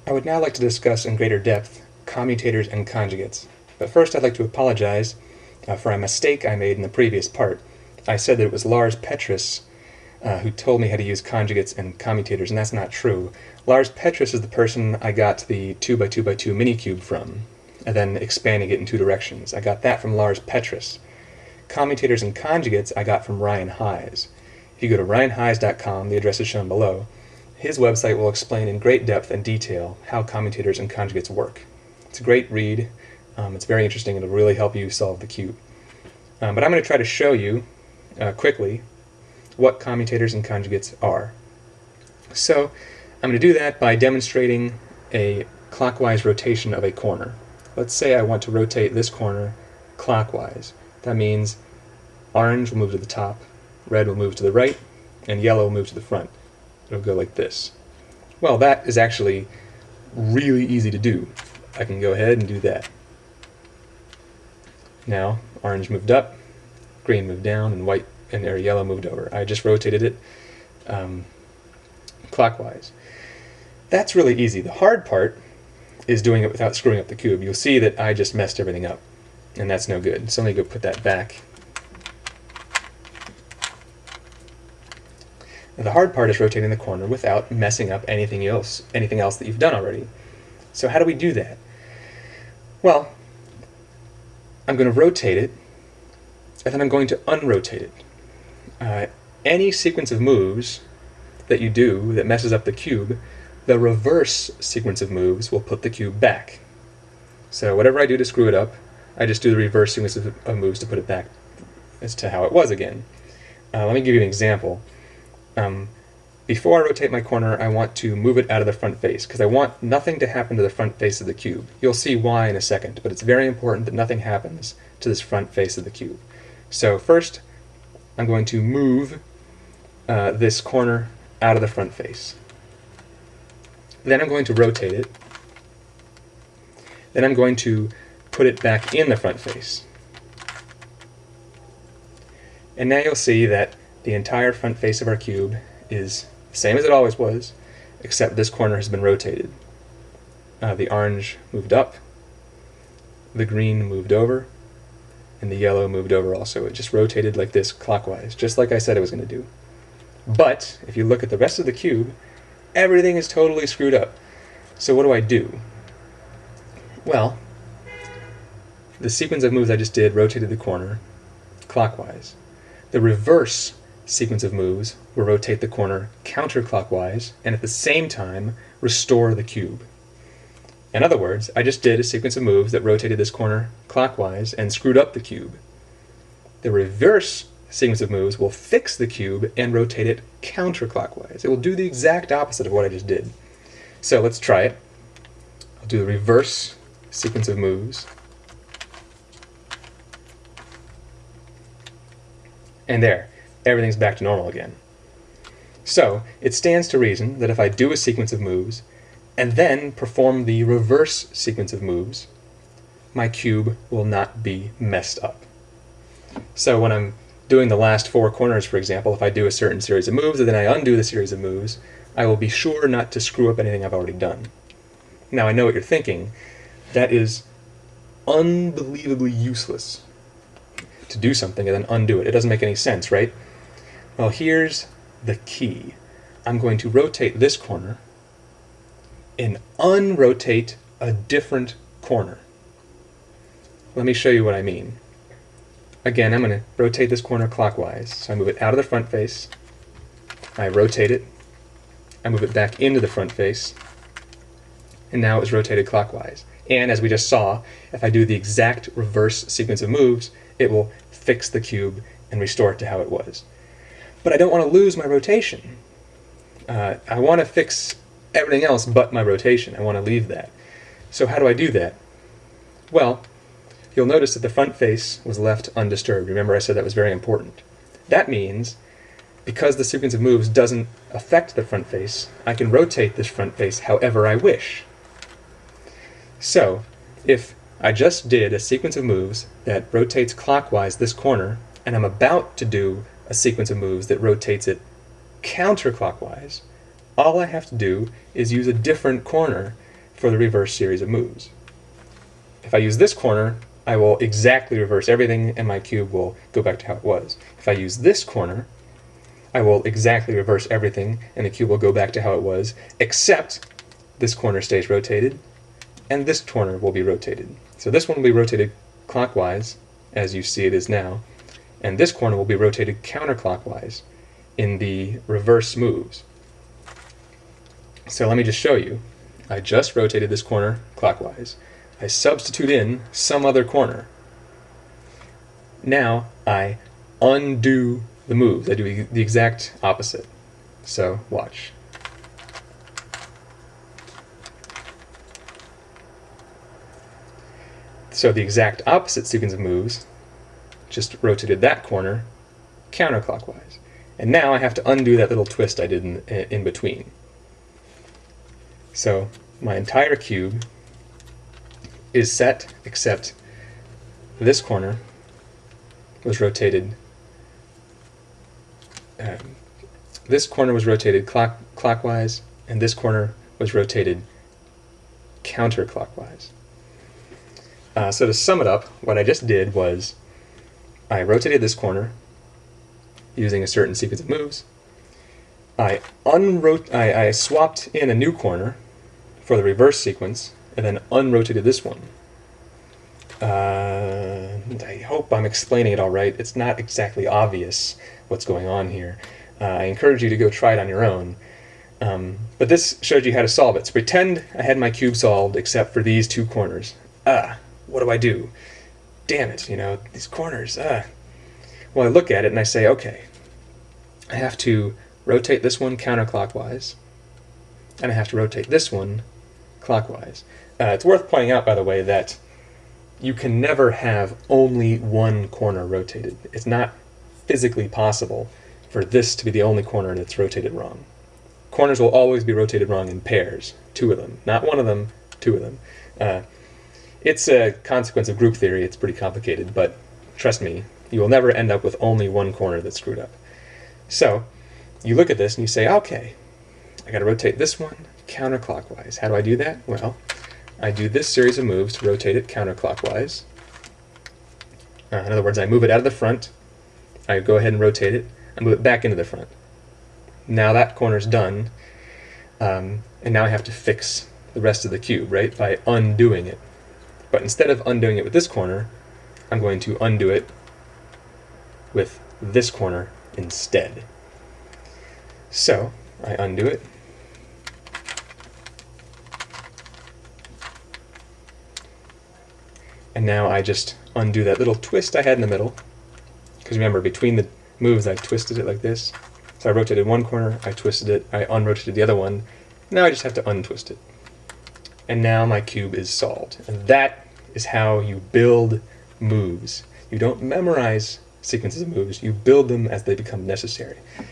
I would now like to discuss in greater depth commutators and conjugates. But first I'd like to apologize for a mistake I made in the previous part. I said that it was Lars Petrus who told me how to use conjugates and commutators, and that's not true. Lars Petrus is the person I got the 2x2x2 minicube from, and then expanding it in two directions. I got that from Lars Petrus. Commutators and conjugates I got from Ryan Heisz. If you go to ryanheisz.com, the address is shown below, his website will explain in great depth and detail how commutators and conjugates work. It's a great read. It's very interesting and it'll really help you solve the cube. But I'm going to try to show you quickly what commutators and conjugates are. So I'm going to do that by demonstrating a clockwise rotation of a corner. Let's say I want to rotate this corner clockwise. That means orange will move to the top, red will move to the right, and yellow will move to the front. It'll go like this. Well, that is actually really easy to do. I can go ahead and do that. Now, orange moved up, green moved down, and yellow moved over. I just rotated it clockwise. That's really easy. The hard part is doing it without screwing up the cube. You'll see that I just messed everything up, and that's no good. So let me go put that back. Now, the hard part is rotating the corner without messing up anything else that you've done already. So how do we do that? Well, I'm going to rotate it, and then I'm going to unrotate it. Any sequence of moves that you do that messes up the cube, the reverse sequence of moves will put the cube back. So whatever I do to screw it up, I just do the reverse sequence of moves to put it back as to how it was again. Let me give you an example. Before I rotate my corner, I want to move it out of the front face, because I want nothing to happen to the front face of the cube. You'll see why in a second, but it's very important that nothing happens to this front face of the cube. So first, I'm going to move this corner out of the front face. Then I'm going to rotate it. Then I'm going to put it back in the front face. And now you'll see that the entire front face of our cube is the same as it always was, except this corner has been rotated. The orange moved up, the green moved over, and the yellow moved over also. It just rotated like this clockwise, just like I said it was going to do. But if you look at the rest of the cube, everything is totally screwed up. So what do I do? Well, the sequence of moves I just did rotated the corner clockwise. The reverse sequence of moves will rotate the corner counterclockwise and at the same time restore the cube. In other words, I just did a sequence of moves that rotated this corner clockwise and screwed up the cube. The reverse sequence of moves will fix the cube and rotate it counterclockwise. It will do the exact opposite of what I just did. So let's try it. I'll do the reverse sequence of moves. And there, everything's back to normal again. So it stands to reason that if I do a sequence of moves and then perform the reverse sequence of moves, my cube will not be messed up. So when I'm doing the last four corners, for example, if I do a certain series of moves and then I undo the series of moves, I will be sure not to screw up anything I've already done. Now I know what you're thinking. That is unbelievably useless to do something and then undo it. It doesn't make any sense, right? Well, here's the key. I'm going to rotate this corner and unrotate a different corner. Let me show you what I mean. Again, I'm going to rotate this corner clockwise. So I move it out of the front face, I rotate it, I move it back into the front face, and now it's rotated clockwise. And as we just saw, if I do the exact reverse sequence of moves, it will fix the cube and restore it to how it was. But I don't want to lose my rotation. I want to fix everything else but my rotation. I want to leave that. So how do I do that? Well, you'll notice that the front face was left undisturbed. Remember I said that was very important. That means, because the sequence of moves doesn't affect the front face, I can rotate this front face however I wish. So, if I just did a sequence of moves that rotates clockwise this corner, and I'm about to do a sequence of moves that rotates it counterclockwise, all I have to do is use a different corner for the reverse series of moves. If I use this corner, I will exactly reverse everything and my cube will go back to how it was. If I use this corner, I will exactly reverse everything and the cube will go back to how it was, except this corner stays rotated and this corner will be rotated. So this one will be rotated clockwise, as you see it is now, and this corner will be rotated counterclockwise in the reverse moves. So let me just show you. I just rotated this corner clockwise. I substitute in some other corner. Now I undo the moves. I do the exact opposite. So watch. So the exact opposite sequence of moves, just rotated that corner counterclockwise. And now I have to undo that little twist I did in between. So my entire cube is set except this corner was rotated. This corner was rotated clockwise, and this corner was rotated counterclockwise. So to sum it up, what I just did was I rotated this corner using a certain sequence of moves. I swapped in a new corner for the reverse sequence, and then unrotated this one. I hope I'm explaining it all right. It's not exactly obvious what's going on here. I encourage you to go try it on your own. But this showed you how to solve it. So pretend I had my cube solved except for these two corners. What do I do? Damn it, these corners. Well, I look at it and I say, okay, I have to rotate this one counterclockwise, and I have to rotate this one clockwise. It's worth pointing out, by the way, that you can never have only one corner rotated. It's not physically possible for this to be the only corner that's rotated wrong. Corners will always be rotated wrong in pairs, two of them. Not one of them, two of them. It's a consequence of group theory. It's pretty complicated, but trust me, you will never end up with only one corner that's screwed up. So you look at this and you say, okay, I got to rotate this one counterclockwise. How do I do that? Well, I do this series of moves to rotate it counterclockwise. In other words, I move it out of the front, I go ahead and rotate it, I move it back into the front. Now that corner's done, and now I have to fix the rest of the cube, right, by undoing it. But instead of undoing it with this corner, I'm going to undo it with this corner instead. So I undo it. And now I just undo that little twist I had in the middle. Because remember, between the moves I twisted it like this. So I rotated one corner, I twisted it, I unrotated the other one. Now I just have to untwist it. And now my cube is solved. And that is how you build moves. You don't memorize sequences of moves, you build them as they become necessary.